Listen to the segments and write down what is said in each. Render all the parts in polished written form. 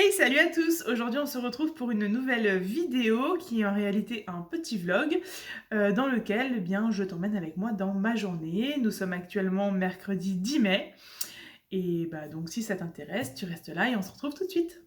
Hey, salut à tous! Aujourd'hui, on se retrouve pour une nouvelle vidéo qui est en réalité un petit vlog dans lequel je t'emmène avec moi dans ma journée. Nous sommes actuellement mercredi 10 mai et donc si ça t'intéresse, tu restes là et on se retrouve tout de suite.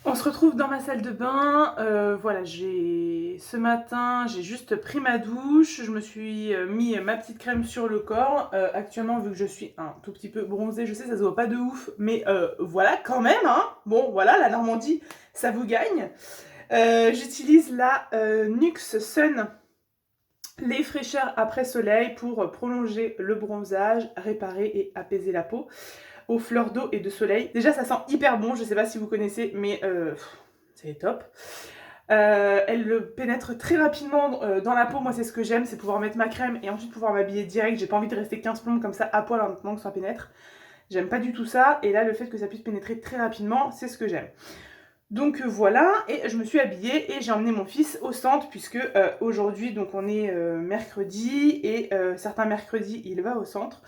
On se retrouve dans ma salle de bain. Voilà, ce matin, j'ai juste pris ma douche. Je me suis mis ma petite crème sur le corps. Actuellement, vu que je suis un tout petit peu bronzée, je sais, ça se voit pas de ouf, mais voilà, quand même, hein. Bon, voilà, la Normandie, ça vous gagne. J'utilise la Nuxe Sun, les fraîcheurs après soleil pour prolonger le bronzage, réparer et apaiser la peau aux fleurs d'eau et de soleil. Déjà, ça sent hyper bon, je sais pas si vous connaissez, mais c'est top. Elle pénètre très rapidement dans la peau. Moi, c'est ce que j'aime, c'est pouvoir mettre ma crème et ensuite pouvoir m'habiller direct. J'ai pas envie de rester 15 plombes comme ça à poil en attendant que ça pénètre. J'aime pas du tout ça. Et là, le fait que ça puisse pénétrer très rapidement, c'est ce que j'aime. Donc voilà, et je me suis habillée et j'ai emmené mon fils au centre puisque aujourd'hui, donc on est mercredi et certains mercredis, il va au centre.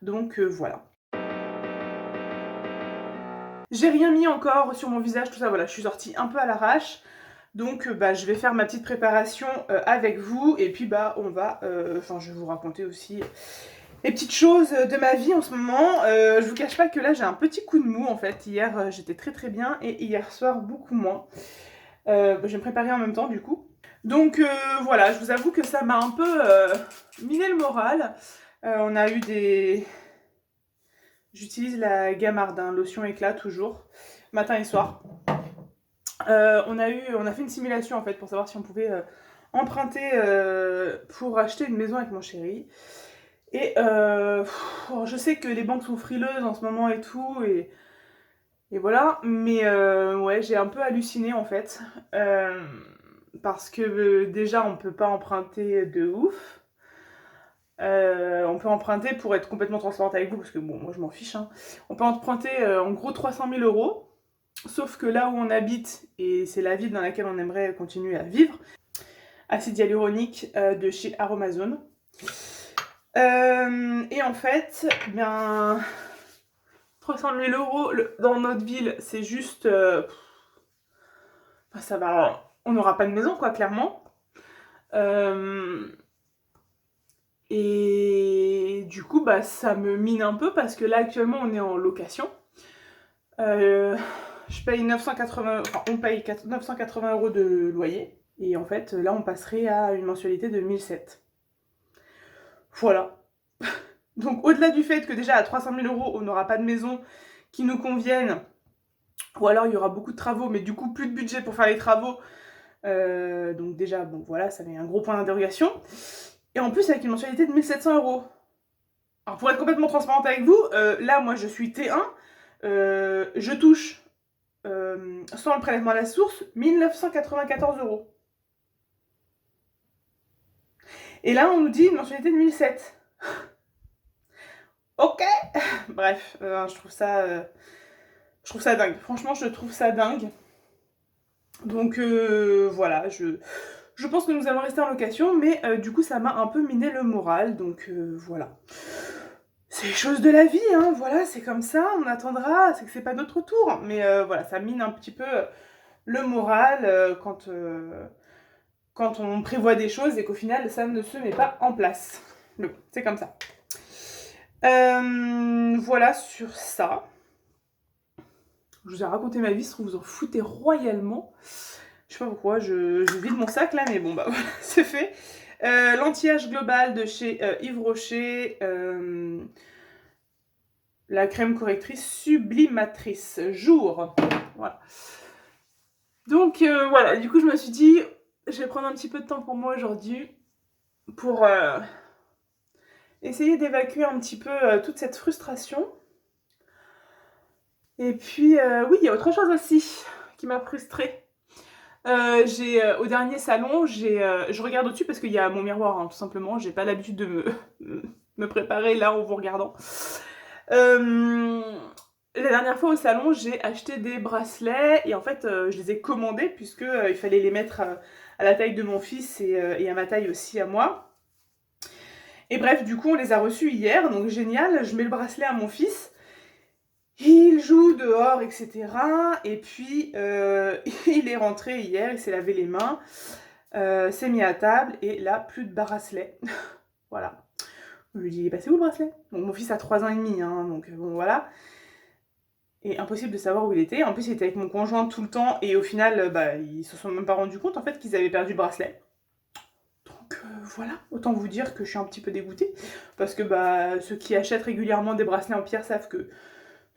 Donc voilà. J'ai rien mis encore sur mon visage, tout ça, voilà, je suis sortie un peu à l'arrache. Donc je vais faire ma petite préparation avec vous et puis on va, je vais vous raconter aussi les petites choses de ma vie en ce moment. Je vous cache pas que là j'ai un petit coup de mou en fait. Hier j'étais très très bien et hier soir beaucoup moins. Je vais me préparer en même temps du coup. Donc voilà, je vous avoue que ça m'a un peu miné le moral. On a eu des... J'utilise la gamme Ardin, lotion éclat toujours, matin et soir. On a fait une simulation en fait pour savoir si on pouvait emprunter pour acheter une maison avec mon chéri. Et je sais que les banques sont frileuses en ce moment et tout, et voilà, mais ouais, j'ai un peu halluciné en fait. Parce que déjà, on peut pas emprunter de ouf. On peut emprunter, pour être complètement transparente avec vous, parce que bon, moi je m'en fiche, hein. On peut emprunter en gros 300 000 euros. Sauf que là où on habite, et c'est la ville dans laquelle on aimerait continuer à vivre, acide hyaluronique de chez Aromazone. Et en fait, 300 000 euros dans notre ville, c'est juste... ça va, on n'aura pas de maison, quoi, clairement. Et du coup, ça me mine un peu parce que là, actuellement, on est en location. Je paye 980, enfin, on paye 980 euros de loyer. Et en fait, là, on passerait à une mensualité de 1007. Voilà. Donc, au-delà du fait que déjà, à 300 000 euros, on n'aura pas de maison qui nous convienne, ou alors il y aura beaucoup de travaux, mais du coup, plus de budget pour faire les travaux. Donc déjà, bon, voilà, ça met un gros point d'interrogation. Et en plus, avec une mensualité de 1700 euros. Alors, pour être complètement transparente avec vous, là, moi, je suis T1. Je touche, sans le prélèvement à la source, 1994 euros. Et là, on nous dit une mensualité de 1007. Ok. Bref, je trouve ça dingue. Franchement, je trouve ça dingue. Donc voilà, je pense que nous allons rester en location, mais du coup, ça m'a un peu miné le moral. Donc voilà. C'est les choses de la vie, hein, voilà, c'est comme ça, on attendra, c'est que c'est pas notre tour. Mais voilà, ça mine un petit peu le moral quand on prévoit des choses et qu'au final, ça ne se met pas en place. Mais bon, c'est comme ça. Voilà sur ça. Je vous ai raconté ma vie, je trouve que vous en foutez royalement. Je sais pas pourquoi, je vide mon sac là, mais bon, voilà, c'est fait. L'anti-âge global de chez Yves Rocher. La crème correctrice sublimatrice jour. Voilà. Donc voilà, du coup, je me suis dit, je vais prendre un petit peu de temps pour moi aujourd'hui pour essayer d'évacuer un petit peu toute cette frustration. Et puis, oui, il y a autre chose aussi qui m'a frustrée. Au dernier salon, je regarde au-dessus parce qu'il y a mon miroir, hein, tout simplement. J'ai pas l'habitude de me préparer là en vous regardant. La dernière fois au salon, j'ai acheté des bracelets et en fait, je les ai commandés puisque il fallait les mettre à la taille de mon fils et à ma taille aussi à moi. Et bref, du coup, on les a reçus hier, donc génial. Je mets le bracelet à mon fils. Il joue dehors, etc. Et puis, il est rentré hier, il s'est lavé les mains, s'est mis à table, et là, plus de bracelet. Voilà. Je lui dis, bah, c'est où le bracelet? Donc, mon fils a 3 ans et demi, hein, donc bon, voilà. Et impossible de savoir où il était. En plus, il était avec mon conjoint tout le temps, et au final, bah, ils se sont même pas rendus compte, en fait, qu'ils avaient perdu le bracelet. Donc, voilà. Autant vous dire que je suis un petit peu dégoûtée. Parce que, bah, ceux qui achètent régulièrement des bracelets en pierre savent que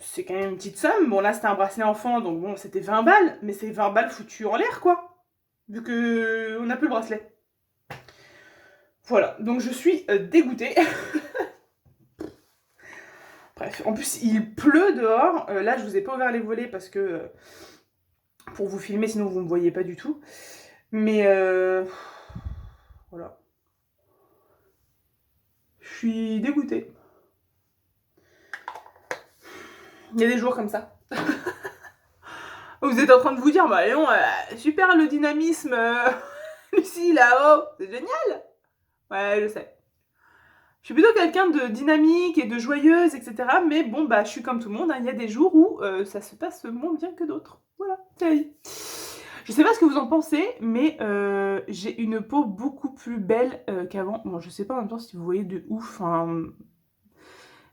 c'est quand même une petite somme. Bon, là, c'était un bracelet enfant, donc bon, c'était 20 balles, mais c'est 20 balles foutues en l'air, quoi. Vu que on n'a plus le bracelet. Voilà, donc je suis dégoûtée. Bref, en plus, il pleut dehors. Là, je vous ai pas ouvert les volets parce que... pour vous filmer, sinon vous me voyez pas du tout. Mais voilà. Je suis dégoûtée. Il y a des jours comme ça. Vous êtes en train de vous dire, bah non, super le dynamisme, Lucie là-haut, c'est génial. Ouais, je sais. Je suis plutôt quelqu'un de dynamique et de joyeuse, etc. Mais bon, bah je suis comme tout le monde, hein. Il y a des jours où ça se passe moins bien que d'autres. Voilà, c'est la vie. Je sais pas ce que vous en pensez, mais j'ai une peau beaucoup plus belle qu'avant. Bon, je sais pas en même temps si vous voyez de ouf, hein.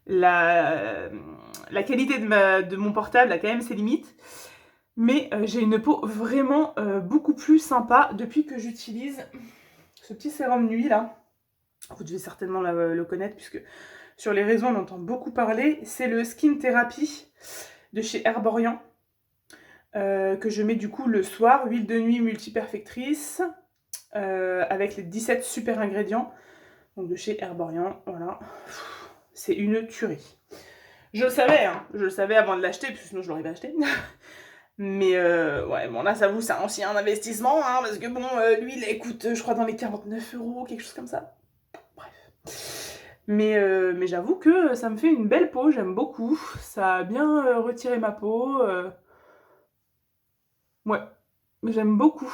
La qualité de mon portable a quand même ses limites. Mais j'ai une peau vraiment beaucoup plus sympa depuis que j'utilise ce petit sérum nuit là. Vous devez certainement le connaître puisque sur les réseaux on entend beaucoup parler. C'est le Skin Therapy de chez Herborian que je mets du coup le soir. Huile de nuit multiperfectrice avec les 17 super ingrédients. Donc de chez Herborian, voilà. C'est une tuerie. Je le savais avant de l'acheter, parce que sinon je l'aurais pas acheté. Mais ouais, bon là, ça vous, c'est aussi un investissement, hein, parce que bon, l'huile, elle coûte, je crois, dans les 49 €, quelque chose comme ça. Bref. Mais j'avoue que ça me fait une belle peau, j'aime beaucoup. Ça a bien retiré ma peau. Ouais, j'aime beaucoup.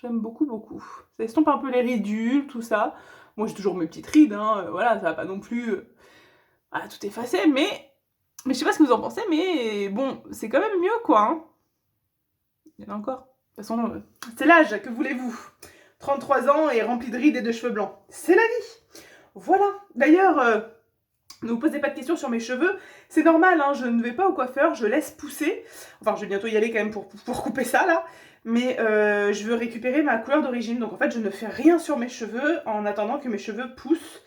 J'aime beaucoup, beaucoup. Ça estompe un peu les ridules, tout ça. Moi, j'ai toujours mes petites rides, hein, voilà, ça va pas non plus tout effacer, mais je sais pas ce que vous en pensez, mais bon, c'est quand même mieux, quoi, hein. Il y en a encore. De toute façon, c'est l'âge, que voulez-vous? 33 ans et rempli de rides et de cheveux blancs. C'est la vie. Voilà. D'ailleurs, ne vous posez pas de questions sur mes cheveux. C'est normal, hein, je ne vais pas au coiffeur, je laisse pousser. Enfin, je vais bientôt y aller quand même pour couper ça, là. Mais je veux récupérer ma couleur d'origine. Donc en fait, je ne fais rien sur mes cheveux en attendant que mes cheveux poussent.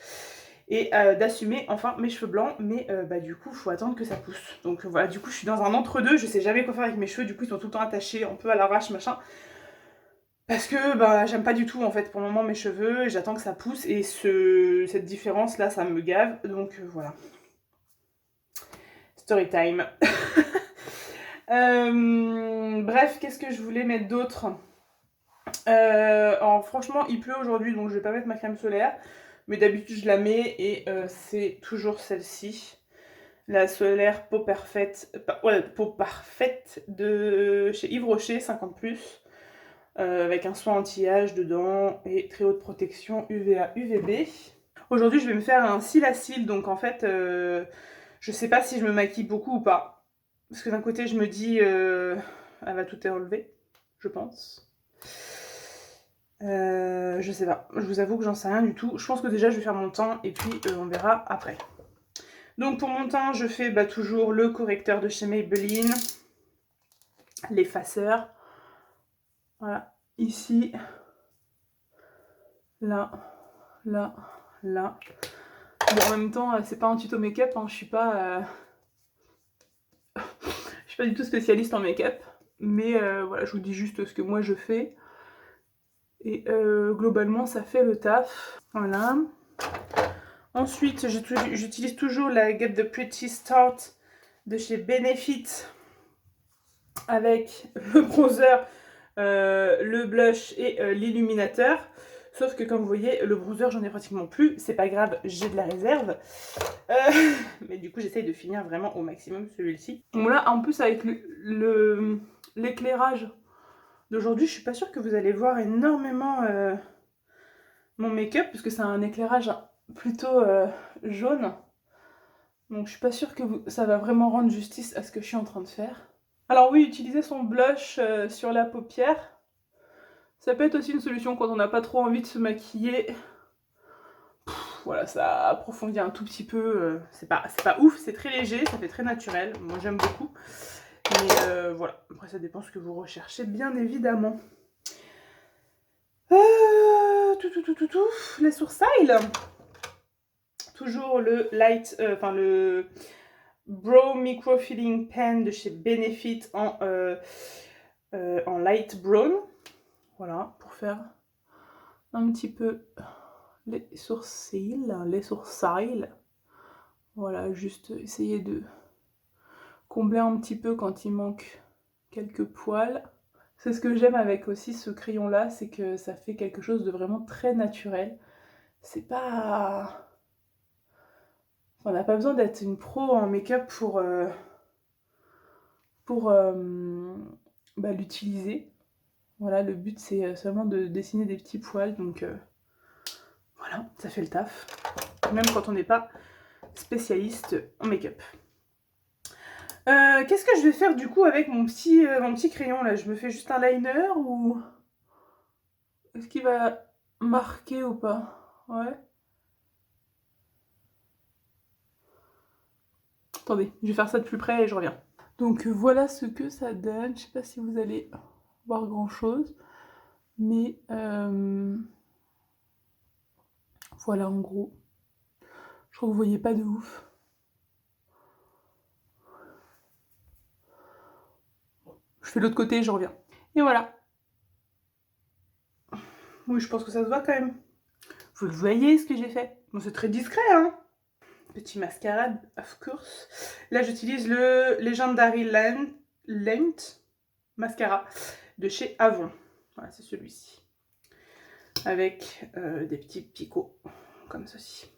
Et d'assumer enfin mes cheveux blancs, mais bah du coup faut attendre que ça pousse. Donc voilà, du coup je suis dans un entre-deux, je sais jamais quoi faire avec mes cheveux, du coup ils sont tout le temps attachés, un peu à l'arrache, machin. Parce que bah j'aime pas du tout en fait pour le moment mes cheveux, j'attends que ça pousse, et cette différence là ça me gave, donc voilà. Story time. Bref, qu'est-ce que je voulais mettre d'autre? Alors franchement il pleut aujourd'hui, donc je vais pas mettre ma crème solaire. Mais d'habitude je la mets, et c'est toujours celle-ci. La solaire peau parfaite, peau parfaite de chez Yves Rocher, 50+, avec un soin anti-âge dedans et très haute protection UVA, UVB. Aujourd'hui je vais me faire un cil à cils, donc en fait je sais pas si je me maquille beaucoup ou pas. Parce que d'un côté je me dis elle va tout enlever, je pense. Je sais pas, je vous avoue que j'en sais rien du tout. Je pense que déjà je vais faire mon teint et puis on verra après. Donc pour mon teint, je fais toujours le correcteur de chez Maybelline, l'effaceur. Voilà, ici, là, là, là. Bon, en même temps, c'est pas un tuto make-up, hein, je suis pas du tout spécialiste en make-up. Mais voilà, je vous dis juste ce que moi je fais. Et globalement, ça fait le taf. Voilà. Ensuite, j'utilise toujours la Get the Pretty Start de chez Benefit avec le bronzer, le blush et l'illuminateur. Sauf que comme vous voyez, le bronzer, j'en ai pratiquement plus. C'est pas grave, j'ai de la réserve. Mais du coup, j'essaye de finir vraiment au maximum celui-ci. Bon là, en plus, avec l'éclairage d'aujourd'hui, je suis pas sûre que vous allez voir énormément mon make-up, puisque c'est un éclairage plutôt jaune. Donc je suis pas sûre que ça va vraiment rendre justice à ce que je suis en train de faire. Alors oui, utiliser son blush sur la paupière, ça peut être aussi une solution quand on n'a pas trop envie de se maquiller. Voilà, ça approfondit un tout petit peu. C'est pas ouf, c'est très léger, ça fait très naturel. Moi j'aime beaucoup. Mais voilà, après ça dépend ce que vous recherchez, bien évidemment. Les sourcils. Toujours le light, le Brow Micro Filling Pen de chez Benefit en light brown. Voilà, pour faire un petit peu les sourcils. Voilà, juste essayer de combler un petit peu quand il manque quelques poils. C'est ce que j'aime avec aussi ce crayon là, c'est que ça fait quelque chose de vraiment très naturel. C'est pas... On n'a pas besoin d'être une pro en make-up pour l'utiliser. Voilà, le but c'est seulement de dessiner des petits poils, donc voilà, ça fait le taf. Même quand on n'est pas spécialiste en make-up. Qu'est-ce que je vais faire du coup avec mon petit crayon là? Je me fais juste un liner ou... Est-ce qu'il va marquer ou pas? Ouais. Attendez, je vais faire ça de plus près et je reviens. Donc voilà ce que ça donne. Je sais pas si vous allez voir grand chose. Mais voilà en gros. Je crois que vous voyez pas de ouf. Je fais l'autre côté et je reviens. Et voilà. Oui, je pense que ça se voit quand même. Vous le voyez ce que j'ai fait. Bon, c'est très discret, hein. Petit mascara, of course. Là, j'utilise le Legendary Length Mascara de chez Avon. Voilà, c'est celui-ci. Avec des petits picots, comme ceci.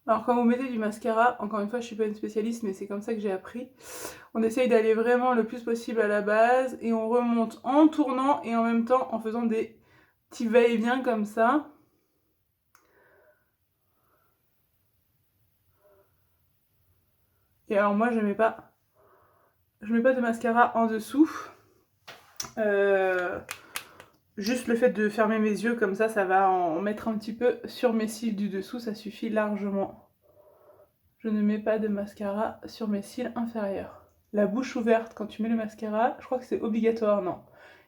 Alors quand vous mettez du mascara, encore une fois je suis pas une spécialiste mais c'est comme ça que j'ai appris, on essaye d'aller vraiment le plus possible à la base et on remonte en tournant et en même temps en faisant des petits va-et-vient comme ça. Et alors moi je mets pas de mascara en dessous. Juste le fait de fermer mes yeux comme ça va en mettre un petit peu sur mes cils du dessous, ça suffit largement. Je ne mets pas de mascara sur mes cils inférieurs. La bouche ouverte quand tu mets le mascara, je crois que c'est obligatoire, non.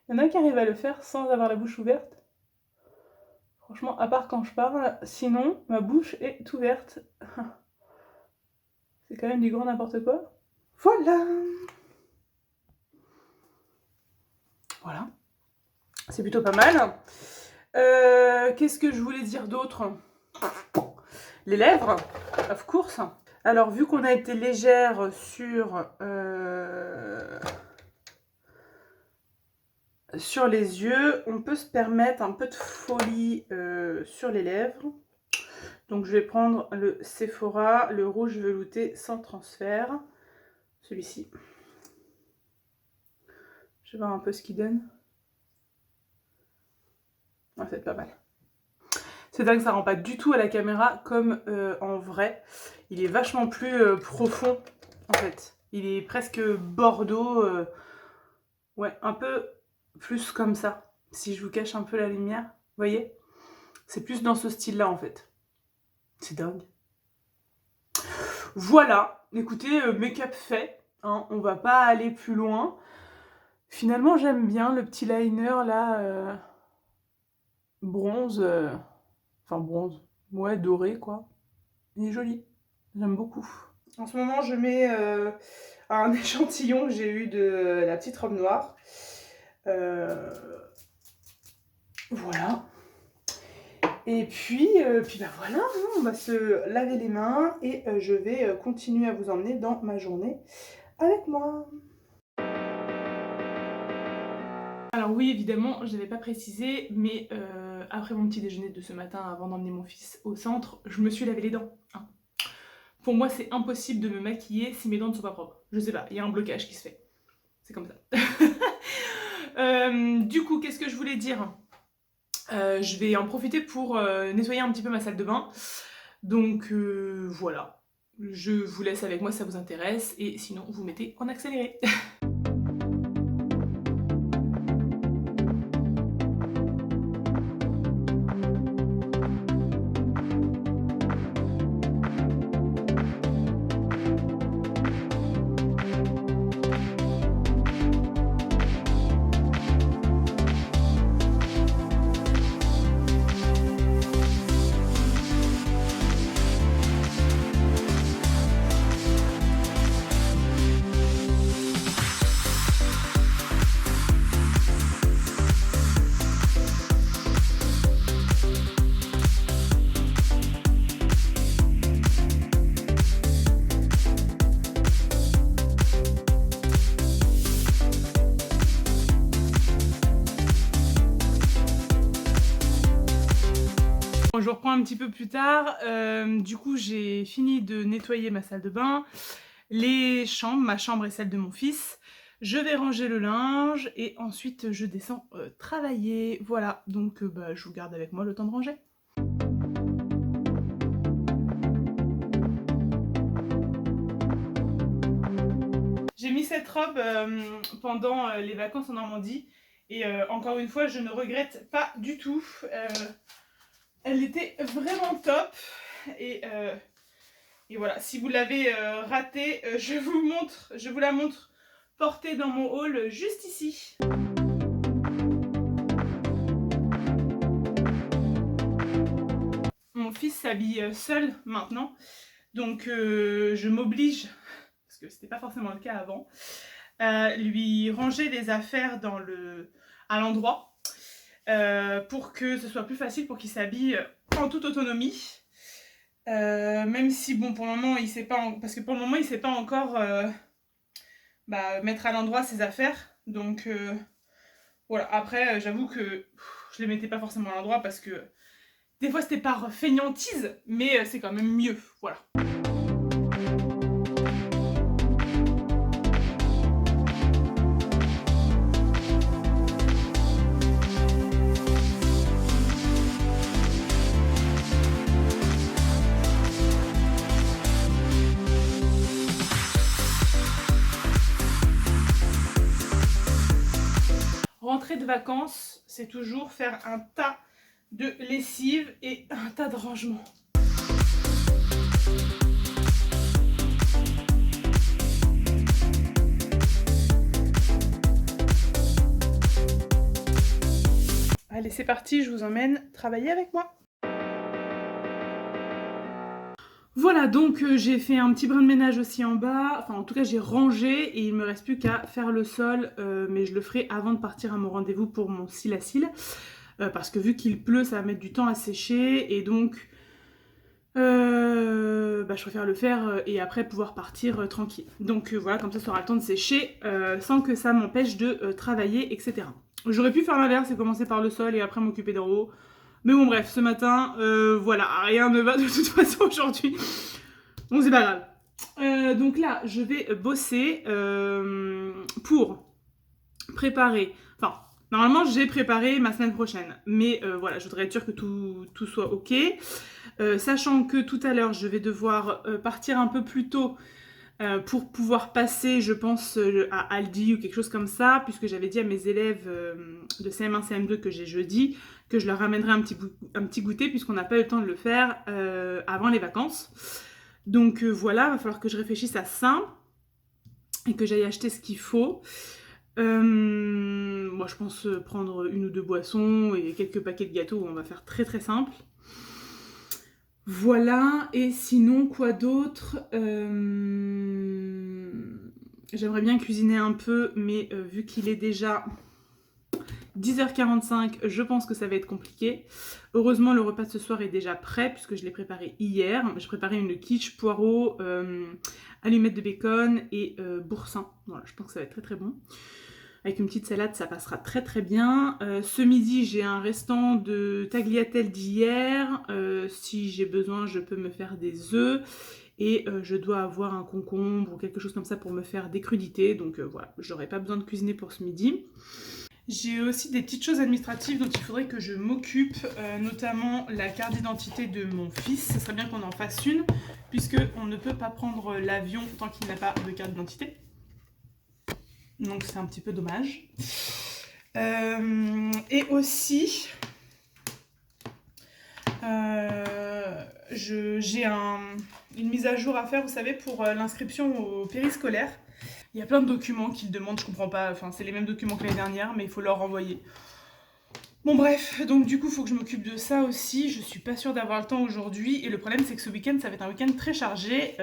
Il y en a qui arrivent à le faire sans avoir la bouche ouverte. Franchement, à part quand je parle, sinon ma bouche est ouverte. C'est quand même du grand n'importe quoi. Voilà. Voilà. C'est plutôt pas mal. Qu'est-ce que je voulais dire d'autre? Les lèvres, of course. Alors, vu qu'on a été légère sur les yeux, on peut se permettre un peu de folie sur les lèvres. Donc, je vais prendre le Sephora, le rouge velouté sans transfert. Celui-ci. Je vais voir un peu ce qu'il donne. Ouais, c'est pas mal. C'est dingue, ça rend pas du tout à la caméra comme en vrai. Il est vachement plus profond en fait. Il est presque bordeaux. Ouais, un peu plus comme ça. Si je vous cache un peu la lumière, vous voyez? C'est plus dans ce style-là en fait. C'est dingue. Voilà, écoutez, make-up fait. Hein, on va pas aller plus loin. Finalement, j'aime bien le petit liner là, bronze. Enfin bronze, ouais, doré quoi. Il est joli, j'aime beaucoup. En ce moment, je mets un échantillon que j'ai eu de la petite robe noire. Voilà. Et puis bah voilà, hein, on va se laver les mains et je vais continuer à vous emmener dans ma journée avec moi. Alors oui, évidemment, je n'avais pas précisé, mais après mon petit déjeuner de ce matin, avant d'emmener mon fils au centre, je me suis lavé les dents. Hein. Pour moi, c'est impossible de me maquiller si mes dents ne sont pas propres. Je sais pas, il y a un blocage qui se fait. C'est comme ça. Du coup, qu'est-ce que je voulais dire? Je vais en profiter pour nettoyer un petit peu ma salle de bain. Donc voilà, je vous laisse avec moi si ça vous intéresse, et sinon vous mettez en accéléré. Bon, je reprends un petit peu plus tard. Du coup, j'ai fini de nettoyer ma salle de bain, les chambres, ma chambre et celle de mon fils. Je vais ranger le linge et ensuite je descends travailler. Voilà, donc bah, je vous garde avec moi le temps de ranger. J'ai mis cette robe pendant les vacances en Normandie et encore une fois, je ne regrette pas du tout. Elle était vraiment top et voilà, si vous l'avez ratée, je vous la montre portée dans mon haul juste ici. Mon fils s'habille seul maintenant, donc je m'oblige, parce que c'était pas forcément le cas avant, à lui ranger les affaires à l'endroit. Pour que ce soit plus facile pour qu'il s'habille en toute autonomie. Même si bon pour le moment il sait pas parce que pour le moment il sait pas encore mettre à l'endroit ses affaires, donc voilà. Après j'avoue que je les mettais pas forcément à l'endroit parce que des fois c'était par feignantise, mais c'est quand même mieux, voilà. Rentrer de vacances, c'est toujours faire un tas de lessive et un tas de rangement. Allez, c'est parti, je vous emmène travailler avec moi. Voilà, donc j'ai fait un petit brin de ménage aussi en bas, enfin en tout cas j'ai rangé et il me reste plus qu'à faire le sol, mais je le ferai avant de partir à mon rendez-vous pour mon cil à cils, parce que vu qu'il pleut ça va mettre du temps à sécher et donc je préfère le faire et après pouvoir partir tranquille. Donc voilà, comme ça aura le temps de sécher sans que ça m'empêche de travailler, etc. J'aurais pu faire l'inverse et commencer par le sol et après m'occuper d'en haut. Mais bon bref, ce matin, voilà, rien ne va de toute façon aujourd'hui. Donc c'est pas grave. Donc là, je vais bosser pour préparer... Enfin, normalement, j'ai préparé ma semaine prochaine. Mais voilà, je voudrais être sûre que tout soit ok. Sachant que tout à l'heure, je vais devoir partir un peu plus tôt pour pouvoir passer, je pense, à Aldi ou quelque chose comme ça, puisque j'avais dit à mes élèves de CM1, CM2 que j'ai jeudi, que je leur ramènerai un petit goûter, puisqu'on n'a pas eu le temps de le faire avant les vacances. Donc voilà, il va falloir que je réfléchisse à ça, et que j'aille acheter ce qu'il faut. Moi, je pense prendre 1 ou 2 boissons et quelques paquets de gâteaux, on va faire très très simple. Voilà, et sinon, quoi d'autre j'aimerais bien cuisiner un peu, mais vu qu'il est déjà 10h45, je pense que ça va être compliqué. Heureusement, le repas de ce soir est déjà prêt, puisque je l'ai préparé hier. J'ai préparé une quiche, poireaux, allumettes de bacon et boursin. Voilà, je pense que ça va être très très bon. Avec une petite salade, ça passera très très bien. Ce midi, j'ai un restant de tagliatelle d'hier. Si j'ai besoin, je peux me faire des œufs. Et je dois avoir un concombre ou quelque chose comme ça pour me faire des crudités. Donc voilà, j'aurai pas besoin de cuisiner pour ce midi. J'ai aussi des petites choses administratives dont il faudrait que je m'occupe, notamment la carte d'identité de mon fils. Ça serait bien qu'on en fasse une, puisqu'on ne peut pas prendre l'avion tant qu'il n'a pas de carte d'identité. Donc c'est un petit peu dommage. Et aussi, j'ai une mise à jour à faire, vous savez, pour l'inscription au périscolaire. Il y a plein de documents qu'ils demandent, je comprends pas, enfin c'est les mêmes documents que l'année dernière, mais il faut leur renvoyer. Bon bref, donc du coup il faut que je m'occupe de ça aussi, je suis pas sûre d'avoir le temps aujourd'hui, et le problème c'est que ce week-end ça va être un week-end très chargé.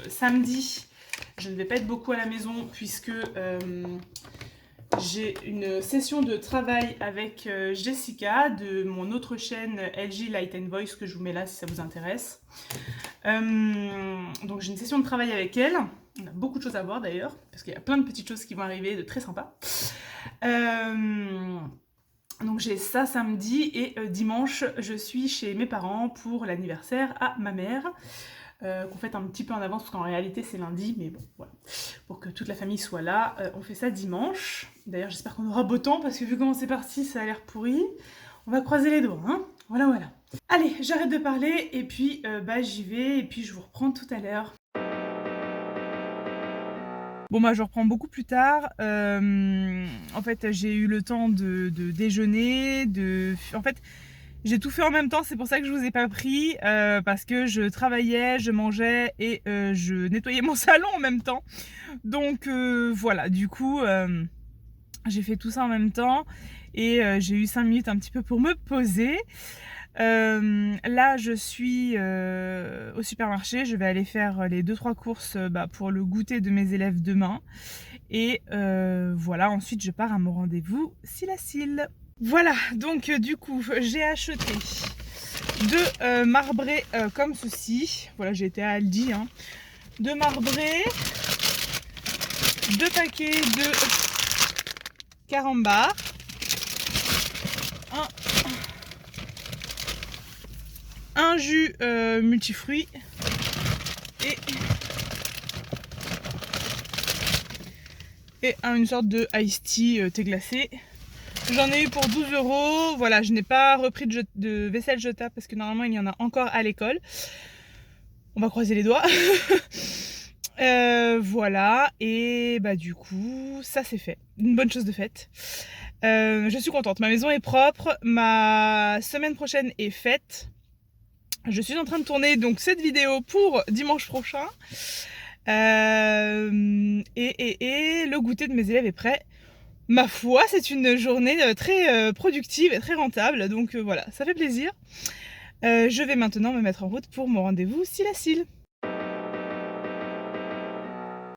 Samedi, je ne vais pas être beaucoup à la maison puisque j'ai une session de travail avec Jessica de mon autre chaîne LG Light & Voice que je vous mets là si ça vous intéresse. Donc j'ai une session de travail avec elle. On a beaucoup de choses à voir d'ailleurs, parce qu'il y a plein de petites choses qui vont arriver de très sympas. Donc j'ai ça samedi et dimanche, je suis chez mes parents pour l'anniversaire à ma mère. Qu'on fête un petit peu en avance, parce qu'en réalité c'est lundi, mais bon, voilà. Pour que toute la famille soit là, on fait ça dimanche. D'ailleurs j'espère qu'on aura beau temps, parce que vu comment c'est parti, ça a l'air pourri. On va croiser les doigts, hein. Voilà, voilà. Allez, j'arrête de parler, et puis j'y vais, et puis je vous reprends tout à l'heure. Bon bah je reprends beaucoup plus tard. En fait j'ai eu le temps de déjeuner, en fait j'ai tout fait en même temps, c'est pour ça que je vous ai pas pris, parce que je travaillais, je mangeais et je nettoyais mon salon en même temps. Donc voilà, du coup j'ai fait tout ça en même temps et j'ai eu 5 minutes un petit peu pour me poser. Là je suis au supermarché, je vais aller faire les 2-3 courses pour le goûter de mes élèves demain et voilà, ensuite je pars à mon rendez-vous Silacil. Voilà, donc du coup j'ai acheté 2 marbrés comme ceci. Voilà, j'ai été à Aldi, hein. 2 marbrés, 2 paquets de carambars, un jus multifruits et une sorte de iced tea thé glacé. J'en ai eu pour 12 €. Voilà, je n'ai pas repris de vaisselle jetable parce que normalement il y en a encore à l'école. On va croiser les doigts. Voilà, et du coup ça c'est fait, une bonne chose de faite. Je suis contente, ma maison est propre, ma semaine prochaine est faite. Je suis en train de tourner donc cette vidéo pour dimanche prochain. Et le goûter de mes élèves est prêt. Ma foi, c'est une journée très productive et très rentable, donc voilà, ça fait plaisir. Je vais maintenant me mettre en route pour mon rendez-vous Silacil.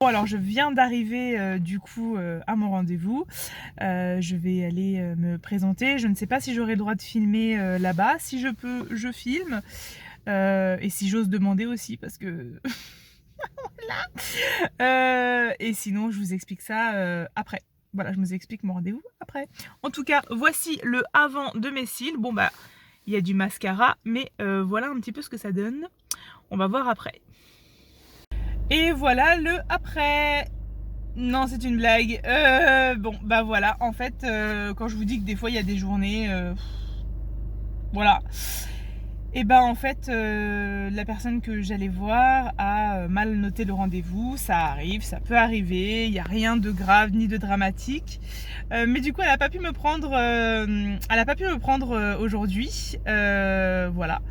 Bon, alors je viens d'arriver du coup à mon rendez-vous. Je vais aller me présenter. Je ne sais pas si j'aurai le droit de filmer là-bas. Si je peux, je filme. Et si j'ose demander aussi, parce que... voilà. Et sinon, je vous explique ça après. Voilà, je vous explique mon rendez-vous après. En tout cas, voici le avant de mes cils. Bon il y a du mascara, mais voilà un petit peu ce que ça donne. On va voir après. Et voilà le après. Non, c'est une blague. Bon, voilà. En fait, quand je vous dis que des fois il y a des journées, voilà. Et en fait, la personne que j'allais voir a mal noté le rendez-vous. Ça arrive, ça peut arriver. Il n'y a rien de grave ni de dramatique. Mais du coup, elle n'a pas pu me prendre. Aujourd'hui. Voilà.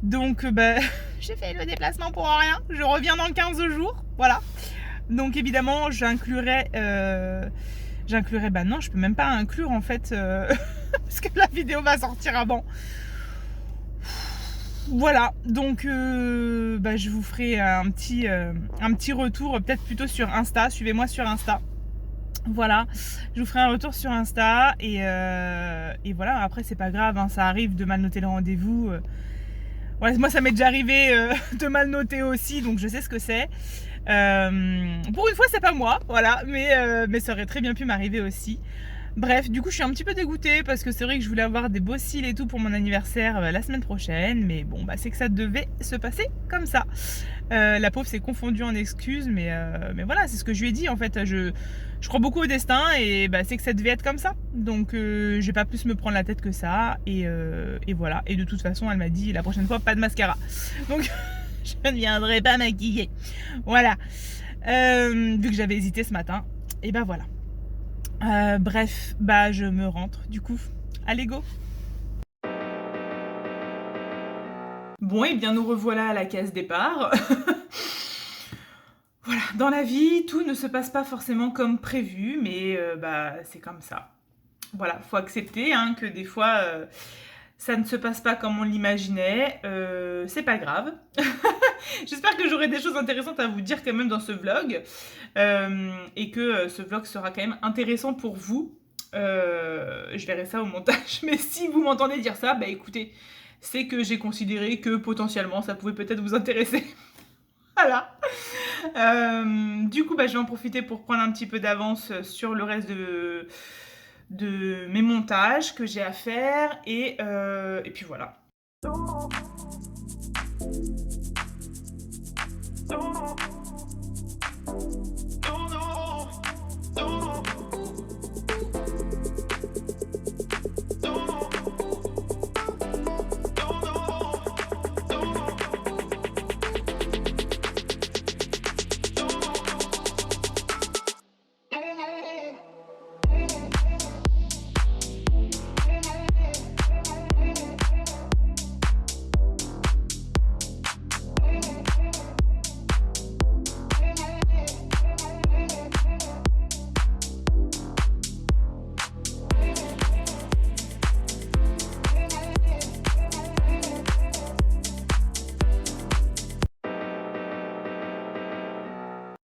Donc, j'ai fait le déplacement pour rien. Je reviens dans 15 jours. Voilà. Donc, évidemment, j'inclurai. Non, je peux même pas inclure en fait. Parce que la vidéo va sortir avant. Voilà. Donc, je vous ferai un petit retour. Peut-être plutôt sur Insta. Suivez-moi sur Insta. Voilà, je vous ferai un retour sur Insta et voilà, après c'est pas grave, hein, ça arrive de mal noter le rendez-vous. Ouais, moi ça m'est déjà arrivé de mal noter aussi, donc je sais ce que c'est. Pour une fois c'est pas moi, voilà, mais ça aurait très bien pu m'arriver aussi. Bref, du coup, je suis un petit peu dégoûtée parce que c'est vrai que je voulais avoir des beaux cils et tout pour mon anniversaire la semaine prochaine. Mais bon, bah, c'est que ça devait se passer comme ça. La pauvre s'est confondue en excuses, mais voilà, c'est ce que je lui ai dit en fait. Je crois beaucoup au destin et bah, c'est que ça devait être comme ça. Donc, je vais pas plus me prendre la tête que ça. Et voilà. Et de toute façon, elle m'a dit la prochaine fois, pas de mascara. Donc, je ne viendrai pas maquiller. Voilà. Vu que j'avais hésité ce matin. Et bah voilà. Bref, bah je me rentre du coup. Allez go. Bon, et bien nous revoilà à la case départ. Voilà, dans la vie, tout ne se passe pas forcément comme prévu, mais bah c'est comme ça. Voilà, faut accepter hein, que des fois ça ne se passe pas comme on l'imaginait. C'est pas grave. J'espère que j'aurai des choses intéressantes à vous dire quand même dans ce vlog et que ce vlog sera quand même intéressant pour vous. Je verrai ça au montage, mais si vous m'entendez dire ça, bah écoutez, c'est que j'ai considéré que potentiellement ça pouvait peut-être vous intéresser. Voilà. Du coup, bah, je vais en profiter pour prendre un petit peu d'avance sur le reste de mes montages que j'ai à faire et puis voilà.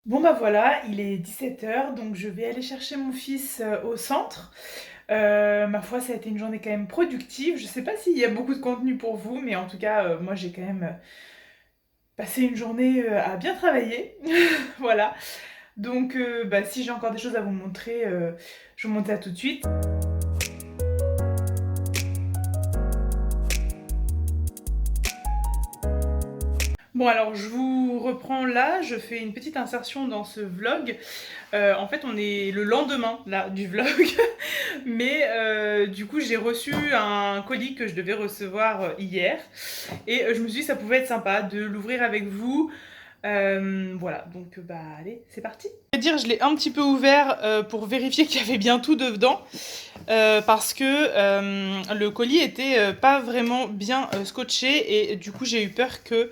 Bon bah voilà, il est 17 h, donc je vais aller chercher mon fils au centre. Ma foi, ça a été une journée quand même productive. Je sais pas s'il y a beaucoup de contenu pour vous, mais en tout cas, moi j'ai quand même passé une journée à bien travailler. Voilà. Donc bah, si j'ai encore des choses à vous montrer, je vous montre ça tout de suite. Bon alors je vous reprends là, je fais une petite insertion dans ce vlog. En fait on est le lendemain là du vlog, mais du coup j'ai reçu un colis que je devais recevoir hier et je me suis dit ça pouvait être sympa de l'ouvrir avec vous. Voilà, donc bah allez, c'est parti. Je vais dire, je l'ai un petit peu ouvert pour vérifier qu'il y avait bien tout dedans, parce que le colis était pas vraiment bien scotché et du coup j'ai eu peur que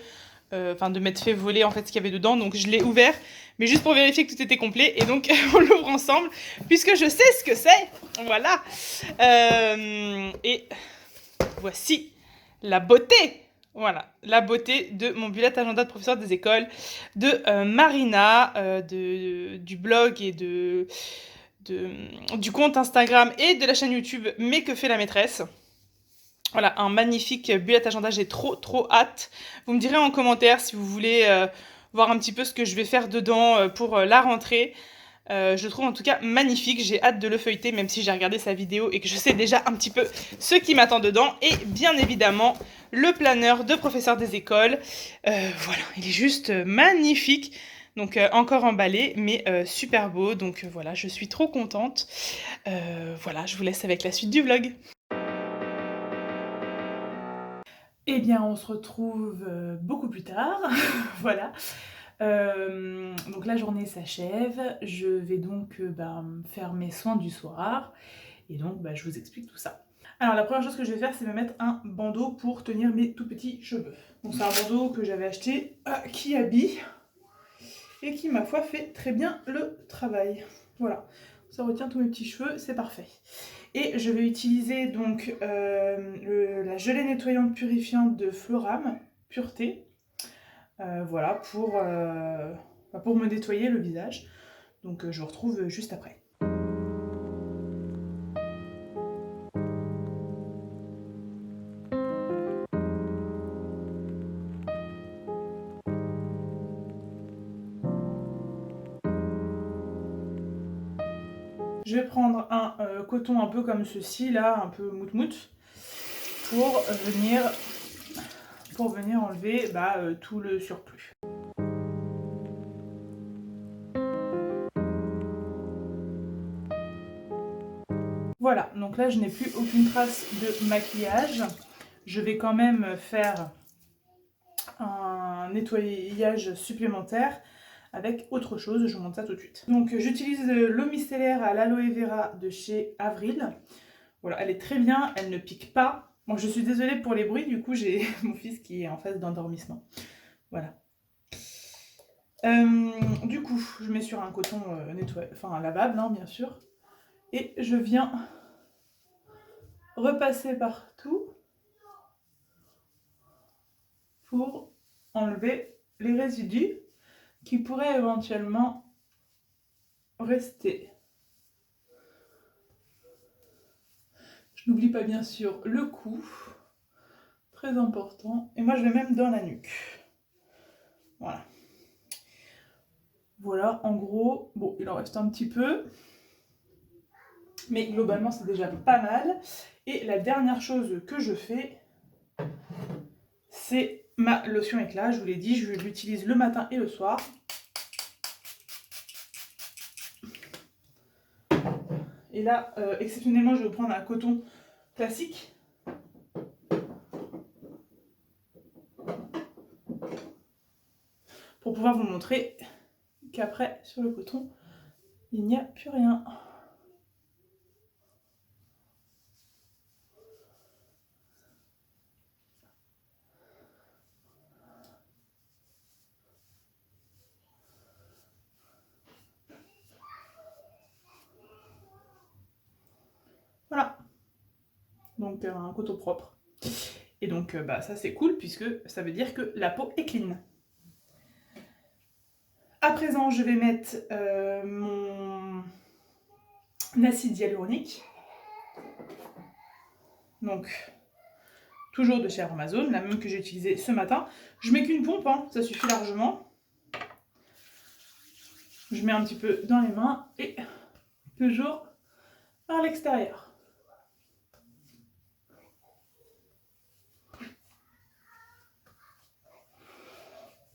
de m'être fait voler en fait ce qu'il y avait dedans, donc je l'ai ouvert mais juste pour vérifier que tout était complet et donc on l'ouvre ensemble puisque je sais ce que c'est. Voilà. Et voici la beauté. Voilà, la beauté de mon bullet agenda de professeur des écoles de Marina, du blog et du compte Instagram et de la chaîne YouTube Mais que fait la maîtresse. Voilà, un magnifique bullet agenda, j'ai trop hâte. Vous me direz en commentaire si vous voulez voir un petit peu ce que je vais faire dedans pour la rentrée. Je le trouve en tout cas magnifique, j'ai hâte de le feuilleter même si j'ai regardé sa vidéo et que je sais déjà un petit peu ce qui m'attend dedans. Et bien évidemment, le planeur de professeur des écoles. Voilà, il est juste magnifique. Donc encore emballé, mais super beau. Donc voilà, je suis trop contente. Voilà, je vous laisse avec la suite du vlog. Eh bien, on se retrouve beaucoup plus tard. Voilà. Donc la journée s'achève. Je vais donc faire mes soins du soir. Et donc, je vous explique tout ça. Alors, la première chose que je vais faire, c'est me mettre un bandeau pour tenir mes tout petits cheveux. Donc, c'est un bandeau que j'avais acheté à Kiabi et qui, ma foi, fait très bien le travail. Voilà. Ça retient tous mes petits cheveux, c'est parfait. Et je vais utiliser donc la gelée nettoyante purifiante de Floram, Pureté. Voilà, pour me nettoyer le visage. Donc je vous retrouve juste après. Je vais prendre un coton un peu comme ceci, là, un peu mout-mout, pour venir enlever tout le surplus. Voilà, donc là je n'ai plus aucune trace de maquillage. Je vais quand même faire un nettoyage supplémentaire avec autre chose, je vous montre ça tout de suite. Donc j'utilise l'eau micellaire à l'aloe vera de chez Avril. Voilà, elle est très bien, elle ne pique pas. Bon, je suis désolée pour les bruits, du coup j'ai mon fils qui est en phase d'endormissement. Voilà. Du coup, je mets sur un coton lavable, hein, bien sûr. Et je viens repasser partout pour enlever les résidus qui pourraient éventuellement rester. Je n'oublie pas bien sûr le cou, très important. Et moi je vais même dans la nuque. Voilà. Voilà, en gros, bon, il en reste un petit peu. Mais globalement, c'est déjà pas mal. Et la dernière chose que je fais, c'est ma lotion éclat. Je vous l'ai dit, je l'utilise le matin et le soir. Et là, exceptionnellement, je vais prendre un coton classique. Pour pouvoir vous montrer qu'après, sur le coton, il n'y a plus rien. Voilà. Donc un coton propre. Et donc ça c'est cool puisque ça veut dire que la peau est clean. À présent, je vais mettre mon acide hyaluronique. Donc, toujours de chez Amazon, la même que j'ai utilisée ce matin. Je mets qu'une pompe, hein, ça suffit largement. Je mets un petit peu dans les mains et toujours par l'extérieur.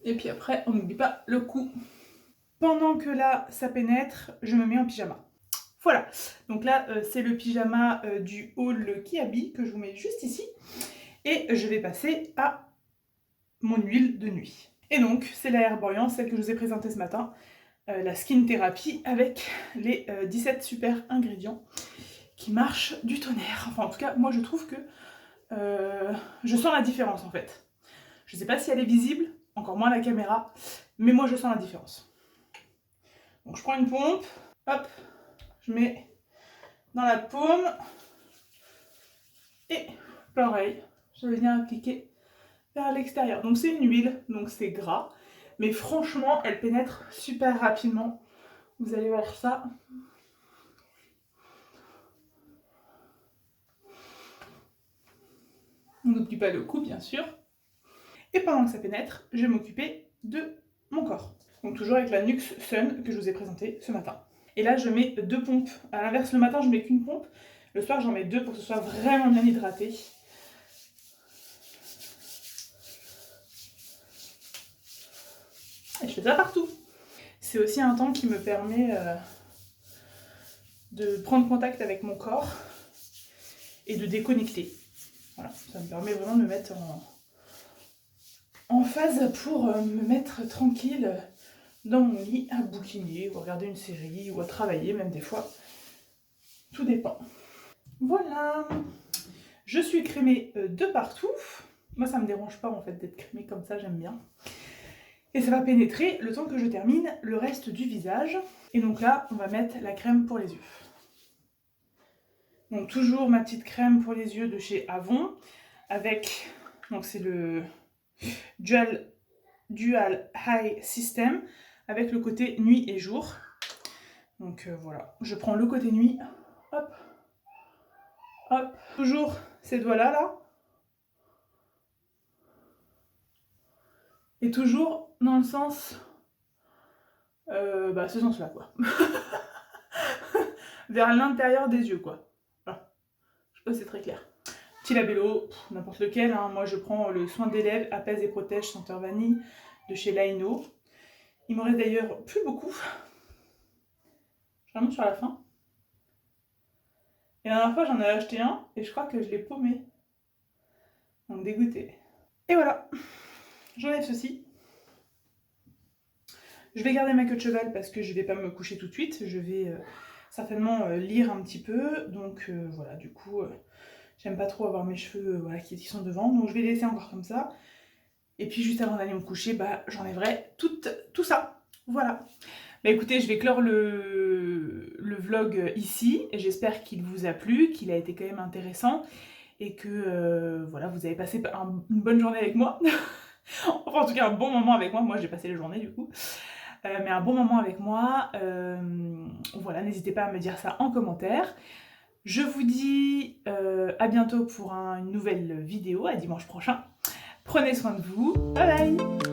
Et puis après, on n'oublie pas le cou. Pendant que là, ça pénètre, je me mets en pyjama. Voilà, donc là, c'est le pyjama du haul Kiabi que je vous mets juste ici. Et je vais passer à mon huile de nuit. Et donc, c'est la Herborian, celle que je vous ai présentée ce matin, la Skin Therapy avec les 17 super ingrédients qui marchent du tonnerre. Enfin, en tout cas, moi je trouve que je sens la différence en fait. Je sais pas si elle est visible, encore moins à la caméra, mais moi je sens la différence. Donc je prends une pompe, hop, je mets dans la paume et pareil, je viens appliquer vers l'extérieur. Donc c'est une huile, donc c'est gras, mais franchement elle pénètre super rapidement. Vous allez voir ça. On n'oublie pas le cou bien sûr. Et pendant que ça pénètre, je vais m'occuper de mon corps. Donc toujours avec la Nux Sun que je vous ai présentée ce matin. Et là je mets 2 pompes. À l'inverse, le matin je mets qu'une pompe. Le soir j'en mets 2 pour que ce soit vraiment bien hydraté. Et je fais ça partout. C'est aussi un temps qui me permet de prendre contact avec mon corps et de déconnecter. Voilà, ça me permet vraiment de me mettre en phase pour me mettre tranquille dans mon lit à bouquiner ou à regarder une série ou à travailler même des fois. Tout dépend. Voilà. Je suis crémée de partout. Moi ça me dérange pas en fait d'être crémée comme ça, j'aime bien. Et ça va pénétrer le temps que je termine le reste du visage. Et donc là, on va mettre la crème pour les yeux. Donc toujours ma petite crème pour les yeux de chez Avon. Avec, donc c'est le Dual High System. Avec le côté nuit et jour. Donc voilà, je prends le côté nuit. Hop. Hop. Toujours ces doigts-là, là. Et toujours dans le sens... ce sens-là, quoi. vers l'intérieur des yeux, quoi. Voilà. Je sais pas si c'est très clair. Petit labello, n'importe lequel, hein. Moi je prends le soin des lèvres, apaise et protège senteur vanille de chez Laino. Il me reste d'ailleurs plus beaucoup. Je suis vraiment sur la fin. Et la dernière fois j'en ai acheté un et je crois que je l'ai paumé. Donc dégoûté. Et voilà, j'enlève ceci. Je vais garder ma queue de cheval parce que je vais pas me coucher tout de suite. Je vais certainement lire un petit peu. Donc voilà, du coup, j'aime pas trop avoir mes cheveux voilà, qui sont devant. Donc je vais les laisser encore comme ça. Et puis juste avant d'aller me coucher, bah, j'enlèverai tout ça. Voilà. Bah écoutez, je vais clore le vlog ici. J'espère qu'il vous a plu, qu'il a été quand même intéressant. Et que voilà, vous avez passé une bonne journée avec moi. Enfin en tout cas un bon moment avec moi. Moi j'ai passé la journée du coup. Mais un bon moment avec moi. Voilà, n'hésitez pas à me dire ça en commentaire. Je vous dis à bientôt pour une nouvelle vidéo, à dimanche prochain. Prenez soin de vous. Bye bye!